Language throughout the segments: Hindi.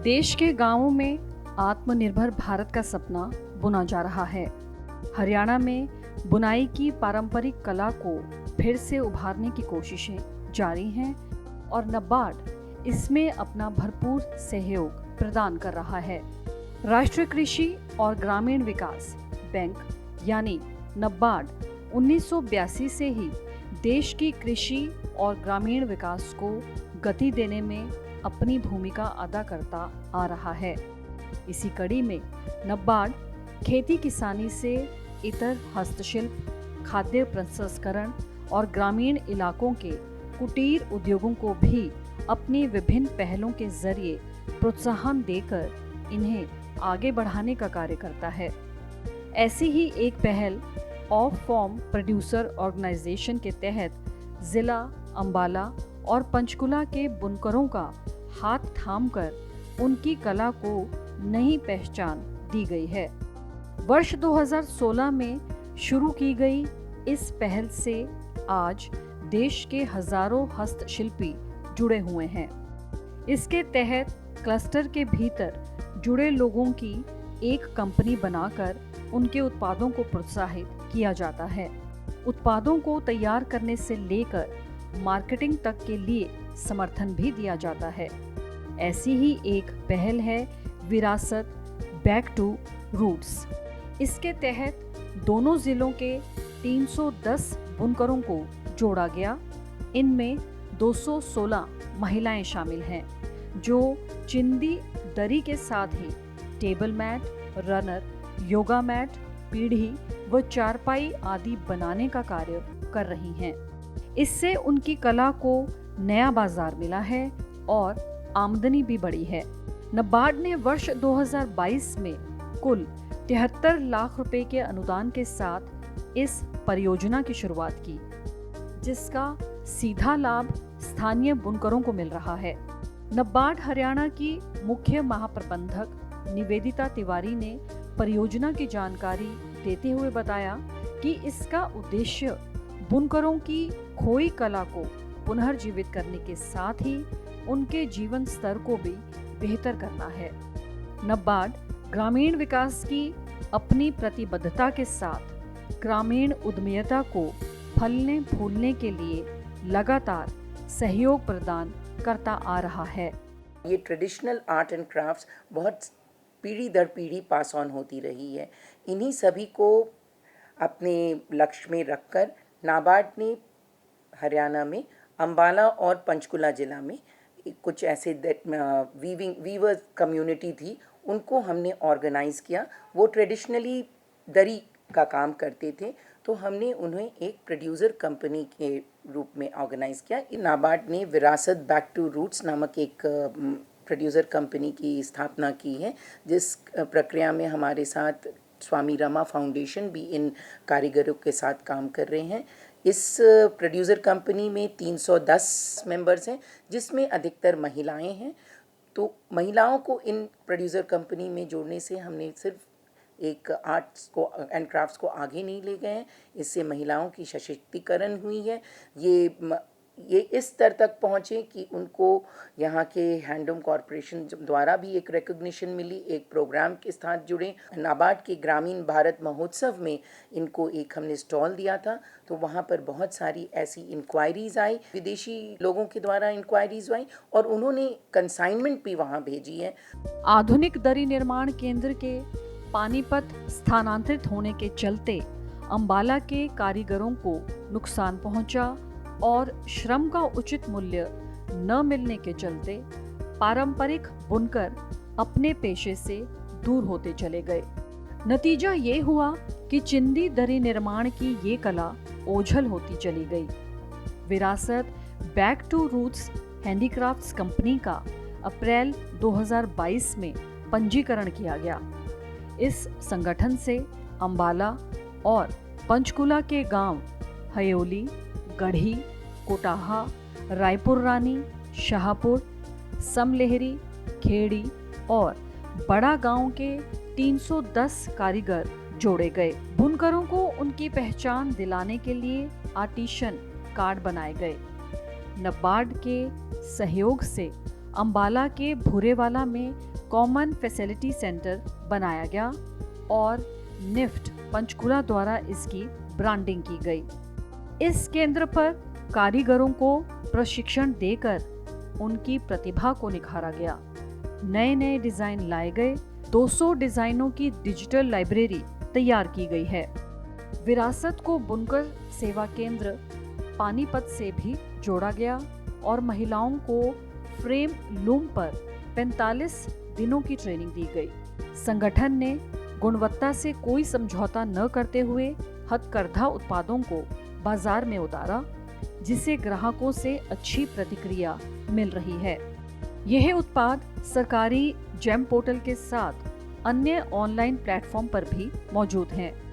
देश के गांवों में आत्मनिर्भर भारत का सपना बुना जा रहा है। हरियाणा में बुनाई की पारंपरिक कला को फिर से उभारने की कोशिशें जारी हैं और नबार्ड इसमें अपना भरपूर सहयोग प्रदान कर रहा है। राष्ट्रीय कृषि और ग्रामीण विकास बैंक यानी नबार्ड 1982 से ही देश की कृषि और ग्रामीण विकास को गति देने में अपनी भूमिका अदा करता आ रहा है। इसी कड़ी में नबार्ड खेती किसानी से इतर हस्तशिल्प, खाद्य प्रसंस्करण और ग्रामीण इलाकों के कुटीर उद्योगों को भी अपनी विभिन्न पहलों के जरिए प्रोत्साहन देकर इन्हें आगे बढ़ाने का कार्य करता है। ऐसी ही एक पहल ऑफ फॉर्म प्रोड्यूसर ऑर्गेनाइजेशन के तहत जिला अंबाला और पंचकुला के बुनकरों का हाथ थामकर उनकी कला को नई पहचान दी गई है। वर्ष 2016 में शुरू की गई इस पहल से आज देश के हजारों हस्तशिल्पी जुड़े हुए हैं। इसके तहत क्लस्टर के भीतर जुड़े लोगों की एक कंपनी बनाकर उनके उत्पादों को प्रोत्साहित किया जाता है। उत्पादों को तैयार करने से लेकर मार्केटिंग तक के लिए समर्थन भी दिया जाता है। ऐसी ही एक पहल है विरासत बैक टू रूट्स। इसके तहत दोनों जिलों के 310 बुनकरों को जोड़ा गया। इनमें 216 महिलाएं शामिल हैं जो चिंदी दरी के साथ ही table mat, runner, yoga mat, पीढ़ी व चारपाई आदि बनाने का कार्य कर रही हैं। इससे उनकी कला को नया बाजार मिला है और आमदनी भी बढ़ी है। नबार्ड ने वर्ष 2022 में कुल 73 लाख रुपए के अनुदान के साथ इस परियोजना की शुरुआत की, जिसका सीधा लाभ स्थानीय बुनकरों को मिल रहा है। नबार्ड हरियाणा की मुख्य महाप्रबंधक निवेदिता तिवारी ने परियोजना की जानकारी देते हुए बताया कि इसका उद्देश्य बुनकरों की खोई कला को पुनर्जीवित करने के साथ ही उनके जीवन स्तर को भी बेहतर करना है। नबार्ड ग्रामीण विकास की अपनी प्रतिबद्धता के साथ ग्रामीण उद्यमिता को फलने फूलने के लिए लगातार सहयोग प्रदान करता आ रहा है। ये ट्रेडिशनल आर्ट एंड क्राफ्ट्स बहुत पीढ़ी दर पीढ़ी पास ऑन होती रही है। इन्हीं सभी को अपने लक्ष्य में रखकर नाबार्ड ने हरियाणा में अंबाला और पंचकुला जिला में कुछ ऐसे वीवर्स कम्युनिटी थी, उनको हमने ऑर्गेनाइज़ किया। वो ट्रेडिशनली दरी का काम करते थे, तो हमने उन्हें एक प्रोड्यूसर कंपनी के रूप में ऑर्गेनाइज़ किया। नाबार्ड ने विरासत बैक टू रूट्स नामक एक प्रोड्यूसर कंपनी की स्थापना की है, जिस प्रक्रिया में हमारे साथ स्वामी रमा फाउंडेशन भी इन कारीगरों के साथ काम कर रहे हैं। इस प्रोड्यूसर कंपनी में 310 मेंबर्स हैं, जिसमें अधिकतर महिलाएं हैं। तो महिलाओं को इन प्रोड्यूसर कंपनी में जोड़ने से हमने सिर्फ एक आर्ट्स को एंड क्राफ्ट्स को आगे नहीं ले गए हैं, इससे महिलाओं की सशक्तिकरण हुई है। ये इस स्तर तक पहुँचे कि उनको यहाँ के हैंडलूम कॉरपोरेशन द्वारा भी एक रिकग्निशन मिली, एक प्रोग्राम के साथ जुड़े। नाबार्ड के ग्रामीण भारत महोत्सव में इनको एक हमने स्टॉल दिया था, तो वहाँ पर बहुत सारी ऐसी इंक्वायरीज़ आई, विदेशी लोगों के द्वारा इंक्वायरीज़ आई और उन्होंने कंसाइनमेंट भी वहाँ भेजी है। आधुनिक दरी निर्माण केंद्र के पानीपत स्थानांतरित होने के चलते अंबाला के कारीगरों को नुकसान पहुंचा और श्रम का उचित मूल्य न मिलने के चलते पारंपरिक बुनकर अपने पेशे से दूर होते चले गए। नतीजा ये हुआ कि चिंदी दरी निर्माण की ये कला ओझल होती चली गई। Virasat back to roots handicrafts company का अप्रैल 2022 में पंजीकरण किया गया। इस संगठन से अंबाला और पंचकुला के गांव हयोली, गढ़ी, कोटाहा, रायपुर रानी, शाहपुर, समलेहरी, खेड़ी और बड़ा गांव के 310 कारीगर जोड़े गए। बुनकरों को उनकी पहचान दिलाने के लिए आर्टिशन कार्ड बनाए गए। नबार्ड के सहयोग से अंबाला के भूरेवाला में कॉमन फैसिलिटी सेंटर बनाया गया और निफ्ट पंचकुला द्वारा इसकी ब्रांडिंग की गई। इस केंद्र पर कारीगरों को प्रशिक्षण देकर उनकी प्रतिभा को निखारा गया। नए नए डिजाइन लाए गए। 200 डिजाइनों की डिजिटल लाइब्रेरी तैयार की गई है। विरासत को बुनकर सेवा केंद्र पानीपत से भी जोड़ा गया और महिलाओं को फ्रेम लूम पर 45 दिनों की ट्रेनिंग दी गई। संगठन ने गुणवत्ता से कोई समझौता न करते हुए हथकरघा उत्पादों को बाजार में उतारा, जिसे ग्राहकों से अच्छी प्रतिक्रिया मिल रही है। यह उत्पाद सरकारी जेम पोर्टल के साथ अन्य ऑनलाइन प्लेटफॉर्म पर भी मौजूद हैं।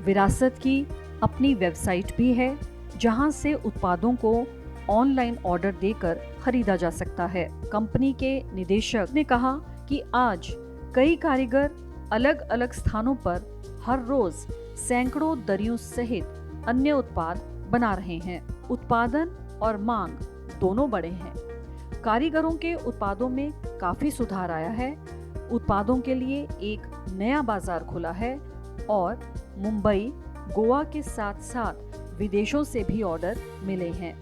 विरासत की अपनी वेबसाइट भी है, जहां से उत्पादों को ऑनलाइन ऑर्डर देकर खरीदा जा सकता है। कंपनी के निदेशक ने कहा कि आज कई कारीगर अलग अलग स्थानों पर हर रोज सैकड़ों दरियों सहित अन्य उत्पाद बना रहे हैं। उत्पादन और मांग दोनों बढ़े हैं। कारीगरों के उत्पादों में काफी सुधार आया है। उत्पादों के लिए एक नया बाजार खुला है और मुंबई, गोवा के साथ साथ विदेशों से भी ऑर्डर मिले हैं।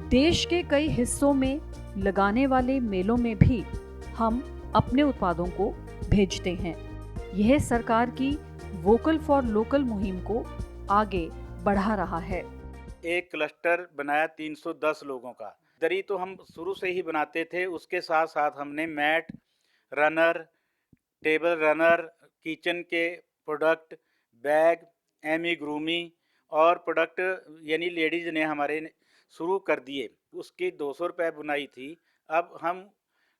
देश के कई हिस्सों में लगाने वाले मेलों में भी हम अपने उत्पादों को भेजते हैं। यह सरकार की वोकल फॉर लोकल मुहिम को आगे बढ़ा रहा है। एक क्लस्टर बनाया 310 लोगों का। दरी तो हम शुरू से ही बनाते थे, उसके साथ साथ हमने mat, runner, table runner, kitchen के प्रोडक्ट, बैग, एमी ग्रूमी और प्रोडक्ट यानी लेडीज़ ने हमारे शुरू कर दिए। उसकी 200 रुपये बुनाई थी, अब हम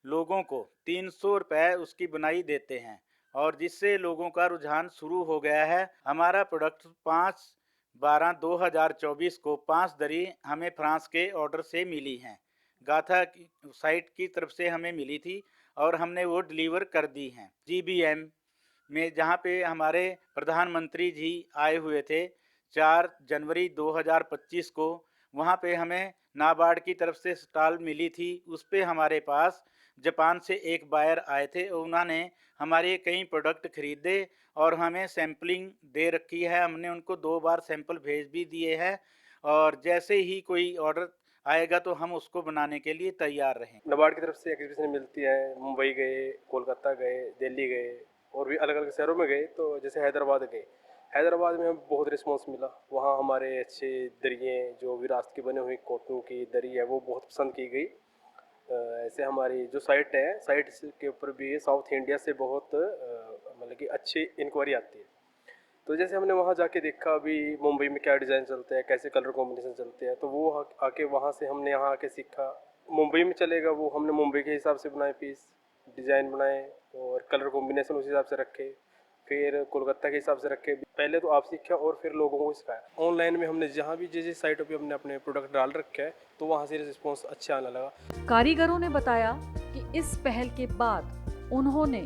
लोगों को 300 रुपये उसकी बुनाई देते हैं और जिससे लोगों का रुझान शुरू हो गया है। हमारा प्रोडक्ट 5/12/2024 को 5 दरी हमें फ्रांस के ऑर्डर से मिली हैं। गाथा की साइट की तरफ से हमें मिली थी और हमने वो डिलीवर कर दी हैं। GBM में जहाँ पे हमारे प्रधानमंत्री जी आए हुए थे 4 जनवरी 2025 को, वहाँ पे हमें नाबार्ड की तरफ से स्टॉल मिली थी। उस पे हमारे पास जापान से एक बायर आए थे और उन्होंने हमारे कई प्रोडक्ट खरीदे और हमें सैम्पलिंग दे रखी है। हमने उनको 2 बार सैंपल भेज भी दिए हैं और जैसे ही कोई ऑर्डर आएगा तो हम उसको बनाने के लिए तैयार रहें। नाबार्ड की तरफ से एग्जीबिशन मिलती है। मुंबई गए, कोलकाता गए, दिल्ली गए और भी अलग अलग शहरों में गए। तो जैसे हैदराबाद गए, हैदराबाद में हमें बहुत रिस्पांस मिला। वहाँ हमारे अच्छे दरियाँ जो विरासत की बनी हुई कॉटन की दरी है वो बहुत पसंद की गई। ऐसे हमारी जो साइट है, साइट के ऊपर भी साउथ इंडिया से बहुत मतलब कि अच्छी इंक्वायरी आती है। तो जैसे हमने वहाँ जाके देखा अभी मुंबई में क्या डिज़ाइन चलते हैं, कैसे कलर कॉम्बिनेशन चलते हैं, तो वो आके वहाँ से हमने यहाँ आके सीखा। मुंबई में चलेगा वो हमने मुंबई के हिसाब से बनाए पीस, डिज़ाइन बनाए और कलर कॉम्बिनेशन उस हिसाब से रखे। फिर कोलकाता के हिसाब से रखे। पहले तो आप सीखा और फिर लोगों को सिखाया। ऑनलाइन में हमने जहाँ भी जिस जिस साइटों पे हमने अपने प्रोडक्ट डाल रखे हैं तो वहाँ से रिस्पॉन्स अच्छा आने लगा। कारीगरों ने बताया कि इस पहल के बाद उन्होंने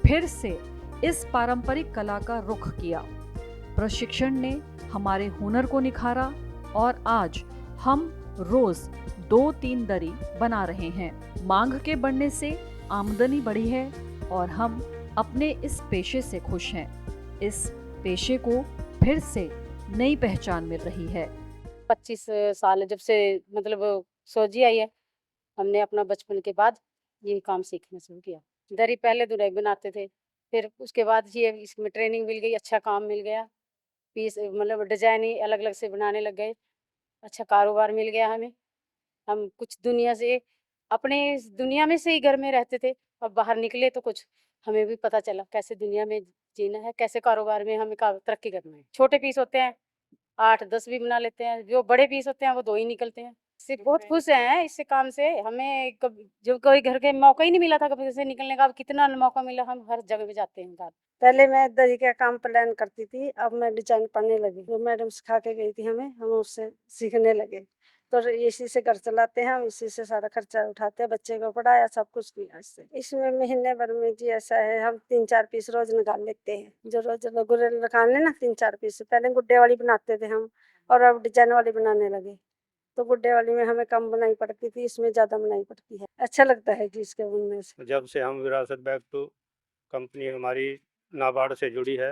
फिर से इस पारंपरिक कला का रुख किया। प्रशिक्षण ने हमारे हुनर को निखारा और आज हम रोज 2-3 दरी बना रहे हैं। मांग के बढ़ने से आमदनी बढ़ी है और हम अपने इस पेशे से खुश हैं। इस पेशे को फिर से नई पहचान मिल रही है। 25 साल जब से मतलब सोजी आई है, हमने अपना बचपन के बाद ये काम सीखना शुरू किया। दरी पहले दुराई बनाते थे, फिर उसके बाद ये इसमें ट्रेनिंग मिल गई, अच्छा काम मिल गया, पीस मतलब डिजाइन ही अलग अलग से बनाने लग गए, अच्छा कारोबार मिल गया हमें। हम कुछ दुनिया से अपने इस दुनिया में से ही घर में रहते थे, अब बाहर निकले तो कुछ हमें भी पता चला कैसे दुनिया में जीना है, कैसे कारोबार में हमें तरक्की करना है। छोटे पीस होते हैं 8-10 भी बना लेते हैं, जो बड़े पीस होते हैं वो 2 ही निकलते हैं। इससे बहुत खुश हैं इससे काम से। हमें जब कोई घर के मौका ही नहीं मिला था कभी से निकलने का, अब कितना मौका मिला, हम हर जगह पे जाते हैं बाहर। पहले मैं दरी का काम प्लान करती थी, अब मैं डिजाइन पढ़ने लगी। जो मैडम सिखा के गई थी हमें, हम उससे सीखने लगे। तो इसी से घर चलाते हैं हम, इसी से सारा खर्चा उठाते हैं, बच्चे को पढ़ाया, सब कुछ किया इससे। इसमें महीने भर में जी ऐसा है, हम 3-4 पीस रोज निकाल लेते हैं। जो रोज गुर्रे निकालने ना 3-4 पीस, पहले गुड्डे वाली बनाते थे हम और अब डिजाइन वाली बनाने लगे। तो गुड्डे वाली में हमें कम बनाई पड़ती थी, इसमें ज्यादा बनाई पड़ती है। अच्छा लगता है जी इसके बुनने से। जब से हम विरासत बैक टू कंपनी हमारी नाबार्ड से जुड़ी है।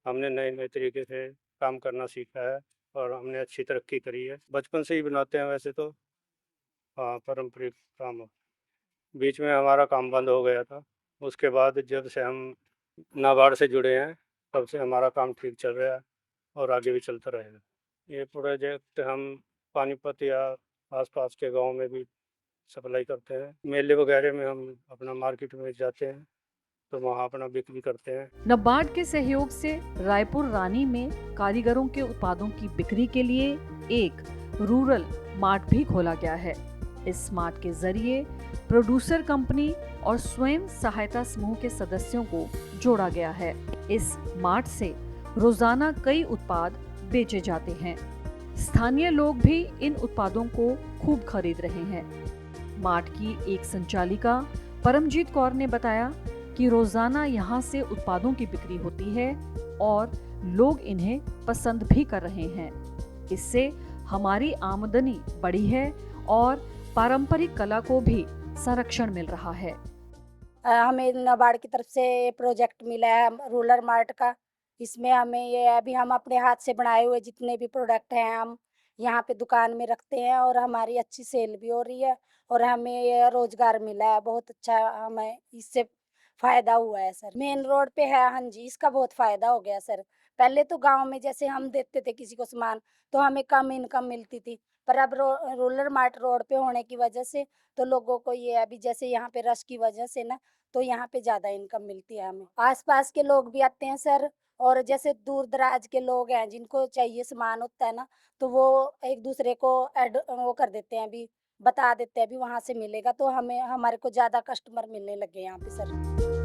हमने नए नए तरीके से काम करना सीखा है और हमने अच्छी तरक्की करी है। बचपन से ही बनाते हैं वैसे तो। हाँ, पारंपरिक काम। बीच में हमारा काम बंद हो गया था, उसके बाद जब से हम नाबार्ड से जुड़े हैं तब से हमारा काम ठीक चल रहा है और आगे भी चलता रहेगा। ये प्रोजेक्ट हम पानीपत या आसपास के गांव में भी सप्लाई करते हैं। मेले वगैरह में हम अपना मार्केट में जाते हैं तो वहाँ अपना बिक्री करते हैं। नबार्ड के सहयोग से रायपुर रानी में कारीगरों के उत्पादों की बिक्री के लिए एक रूरल मार्ट भी खोला गया है। इस मार्ट के जरिए प्रोड्यूसर कंपनी और स्वयं सहायता समूह के सदस्यों को जोड़ा गया है। इस मार्ट से रोजाना कई उत्पाद बेचे जाते हैं। स्थानीय लोग भी इन उत्पादों को खूब खरीद रहे हैं। मार्ट की एक संचालिका परमजीत कौर ने बताया कि रोजाना यहाँ से उत्पादों की बिक्री होती है और लोग इन्हें पसंद भी कर रहे हैं। इससे हमारी आमदनी बढ़ी है और पारंपरिक कला को भी संरक्षण मिल रहा है। हमें नाबार्ड की तरफ से प्रोजेक्ट मिला है रूरल मार्ट का। इसमें हमें ये अभी हम अपने हाथ से बनाए हुए जितने भी प्रोडक्ट हैं हम यहाँ पे दुकान में रखते हैं और हमारी अच्छी सेल भी हो रही है और हमें ये रोजगार मिला है। बहुत अच्छा हमें इससे फायदा हुआ है सर। मेन रोड पे है, हाँ जी, इसका बहुत फायदा हो गया सर। पहले तो गांव में जैसे हम देते थे किसी को सामान तो हमें कम इनकम मिलती थी, पर अब रूरल मार्ट रोड पे होने की वजह से तो लोगों को ये अभी जैसे यहाँ पे रश की वजह से ना तो यहाँ पे ज्यादा इनकम मिलती है हमें। आसपास के लोग भी आते हैं सर और जैसे दूर दराज के लोग हैं जिनको चाहिए सामान होता है ना तो वो एक दूसरे को ऐड वो कर देते हैं, अभी बता देते हैं अभी वहाँ से मिलेगा, तो हमें हमारे को ज्यादा कस्टमर मिलने लगे यहाँ पे सर।